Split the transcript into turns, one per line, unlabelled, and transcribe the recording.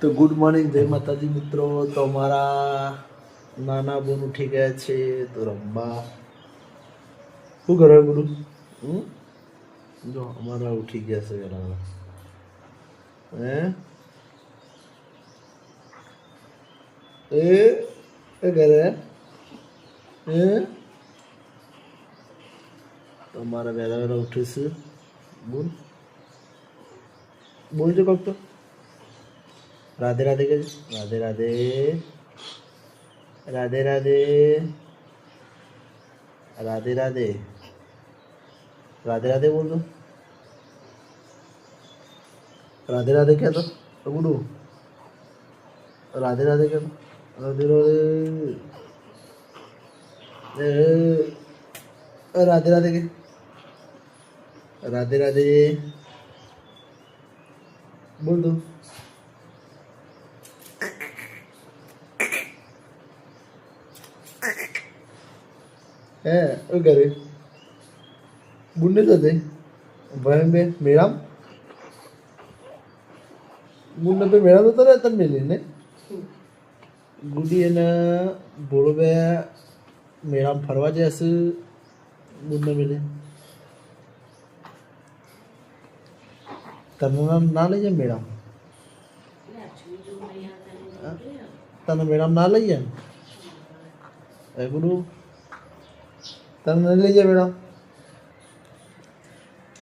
તો good morning, જય માતાજી મિત્રો. તો અમારા નાના બોન ઉઠી ગયા છે તો રમવા. શું કરે ગુરુ? જો અમારા ઉઠી ગયા છે ઘણા. એ કરે તો અમારા વહેલા વહેલા ઉઠીશું. બોલ બોલજો કોક તો. રાધે રાધે કહેજો. રાધે રાધે રાધે રાધે રાધે રાધે રાધે રાધે બોલજો. રાધે રાધે કહેતો ગુડુ. રાધે રાધે કહેતો. રાધે રાધે રાધે રાધે કે. રાધે રાધે બોલ દો. શું કરે બુનને સાથે ભાઈ બે મેળામ બુનને બે મેળામ તો રહેતા ને મેલીને ગુડી એને ભોળો બે મેળામ ફરવા જશે બુનને મેલે. તને ના લઈ જાય મેળામ? તને મેળામ ના લઈ જાય ને ગુરુ? તને નહીં લઈ જાય મેડમ?